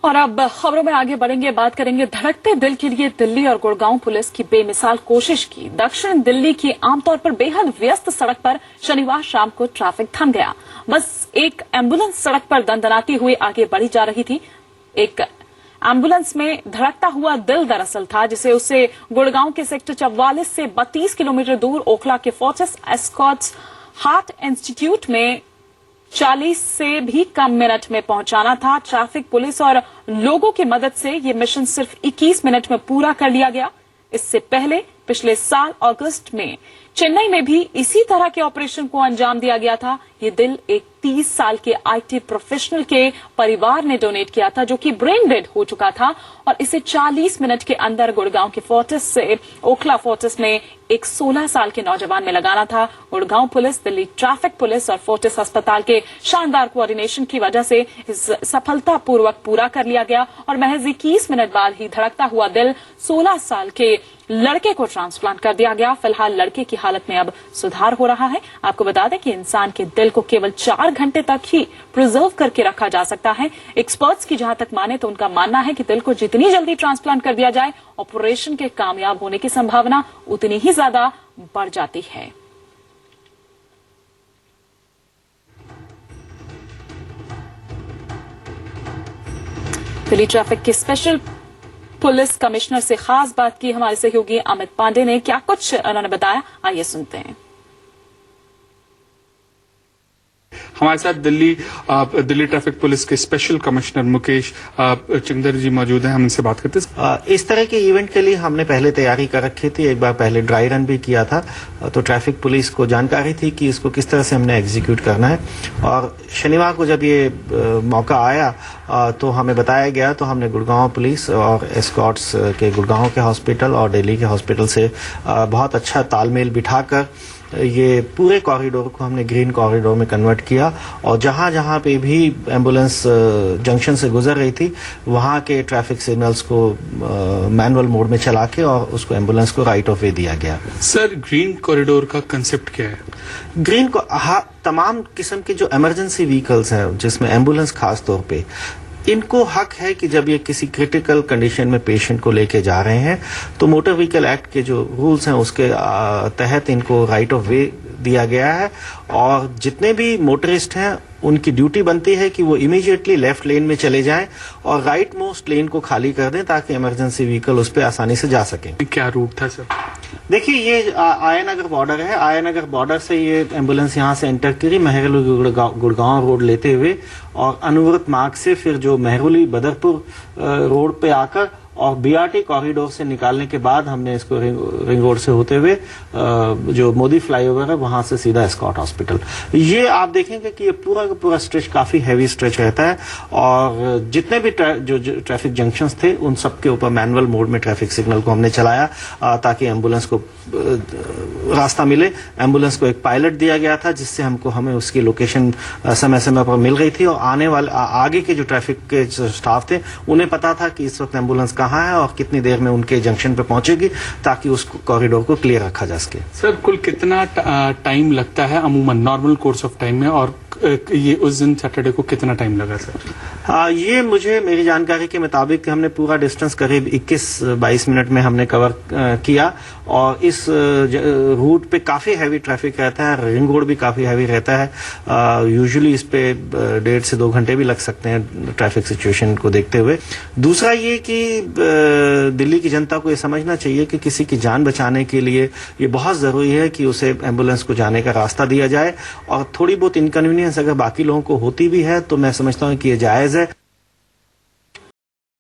और अब खबरों में आगे बढ़ेंगे, बात करेंगे धड़कते दिल के लिए दिल्ली और गुड़गांव पुलिस की बेमिसाल कोशिश की। दक्षिण दिल्ली की आमतौर पर बेहद व्यस्त सड़क पर शनिवार शाम को ट्रैफिक थम गया। बस एक एम्बुलेंस सड़क पर दंदनाती हुई आगे बढ़ी जा रही थी। एक एम्बुलेंस में धड़कता हुआ दिल दरअसल था, जिसे उसे गुड़गांव के सेक्टर 44 से 32 किलोमीटर दूर ओखला के फोर्टिस एस्कॉर्ट्स हार्ट इंस्टीट्यूट में 40 से भी कम मिनट में पहुंचाना था। ट्रैफिक पुलिस और लोगों की मदद से यह मिशन सिर्फ 21 मिनट में पूरा कर लिया गया। इससे पहले पिछले साल अगस्त में चेन्नई में भी इसी तरह के ऑपरेशन को अंजाम दिया गया था। ये दिल एक 30 साल के आईटी प्रोफेशनल के परिवार ने डोनेट किया था, जो कि ब्रेन डेड हो चुका था, और इसे 40 मिनट के अंदर गुड़गांव के फोर्टिस से ओखला फोर्टिस में एक 16 साल के नौजवान में लगाना था। Gurgaon police, Delhi traffic police और फोर्टिस अस्पताल के शानदार कोऑर्डिनेशन की वजह से इस सफलतापूर्वक पूरा कर लिया गया और महज 21 मिनट बाद ही धड़कता हुआ दिल 16 साल के लड़के को ट्रांसप्लांट कर दिया गया। फिलहाल लड़के की हालत में अब सुधार हो रहा है। आपको बता दें कि इंसान के दिल को केवल 4 घंटे तक ही प्रिजर्व करके रखा जा सकता है। एक्सपर्ट्स की जहां तक माने तो उनका मानना है कि दिल को जितनी जल्दी ट्रांसप्लांट कर दिया जाए, ऑपरेशन के कामयाब होने की संभावना उतनी ही ज्यादा बढ़ जाती है। दिल्ली ट्रैफिक के स्पेशल पुलिस कमिश्नर से खास बात की हमारे सहयोगी अमित पांडे ने। क्या कुछ उन्होंने बताया, आइए सुनते हैं। हमारे साथ दिल्ली ट्रैफिक पुलिस के स्पेशल कमिश्नर मुकेश चिंगर जी मौजूद हैं। हम इनसे बात करते हैं। इस तरह के इवेंट के लिए हमने पहले तैयारी कर रखी थी। एक बार पहले ड्राई रन भी किया था, तो ट्रैफिक पुलिस को जानकारी थी कि इसको किस तरह से हमने एग्जीक्यूट करना है। और शनिवार को जब ये मौका आया तो हमें बताया गया, तो हमने गुड़गांव पुलिस और एस्कॉर्ट्स के गुड़गांव के हॉस्पिटल और दिल्ली के हॉस्पिटल से बहुत अच्छा तालमेल बिठाकर ये पूरे कॉरिडोर को हमने ग्रीन कॉरिडोर में कन्वर्ट किया। और जहां जहां पे भी एम्बुलेंस जंक्शन से गुजर रही थी, वहां के ट्रैफिक सिग्नल्स को मैनुअल मोड में चला के और उसको एम्बुलेंस को राइट ऑफ वे दिया गया। सर, ग्रीन कॉरिडोर का कंसेप्ट क्या है? ग्रीन को तमाम किस्म के जो इमरजेंसी व्हीकल्स हैं, जिसमें एम्बुलेंस खास तौर पे, इनको हक है कि जब ये किसी क्रिटिकल कंडीशन में पेशेंट को लेके जा रहे हैं, तो मोटर व्हीकल एक्ट के जो रूल्स हैं उसके तहत इनको राइट ऑफ वे दिया गया है। और जितने भी मोटरिस्ट हैं, उनकी ड्यूटी बनती है कि वो इमीडिएटली लेफ्ट लेन में चले जाएं और राइट मोस्ट लेन को खाली कर दें, ताकि इमरजेंसी व्हीकल उस पर आसानी से जा सकें। क्या रूट था सर? देखिए, ये आयानगर बॉर्डर है। आयानगर बॉर्डर से ये एम्बुलेंस यहाँ से एंटर करी मेहरोली गुड़गांव रोड लेते हुए, और अनुव्रत मार्ग से फिर जो मेहरोली बदरपुर रोड पे आकर और बीआरटी कॉरिडोर से निकालने के बाद हमने इसको रिंग रोड से होते हुए जो मोदी फ्लाईओवर है वहां से सीधा एस्कॉर्ट हॉस्पिटल। ये आप देखेंगे कि ये पूरा का पूरा स्ट्रेच काफी हैवी स्ट्रेच रहता है, और जितने भी जो ट्रैफिक जंक्शंस थे उन सब के ऊपर मैनुअल मोड में ट्रैफिक सिग्नल को हमने चलाया, ताकि एम्बुलेंस को रास्ता मिले। एम्बुलेंस को एक पायलट दिया गया था, जिससे हमें उसकी लोकेशन समय समय पर मिल रही थी, और आने वाले आगे के जो ट्रैफिक के स्टाफ थे उन्हें पता था कि इस वक्त एम्बुलेंस कहाँ है और कितनी देर में उनके जंक्शन पे पहुंचेगी, ताकि उस कॉरिडोर को क्लियर रखा जा सके। सर, कुल कितना टाइम लगता है अमूमन नॉर्मल कोर्स ऑफ टाइम में, और ये उस दिन सैटरडे को कितना टाइम लगा सर? ये मेरी जानकारी के मुताबिक हमने पूरा डिस्टेंस करीब 21-22 मिनट में हमने कवर किया। और इस रूट पे काफी हैवी ट्रैफिक रहता है, रिंग रोड भी काफी हैवी रहता है। यूजुअली इस पे 1.5 से 2 घंटे भी लग सकते हैं ट्रैफिक सिचुएशन को देखते हुए। दूसरा ये कि दिल्ली की जनता को ये समझना चाहिए कि किसी की जान बचाने के लिए ये बहुत जरूरी है कि उसे एम्बुलेंस को जाने का रास्ता दिया जाए, और थोड़ी बहुत इनकन्वीनियंस अगर बाकी लोगों को होती भी है तो मैं समझता हूँ कि ये जायज है।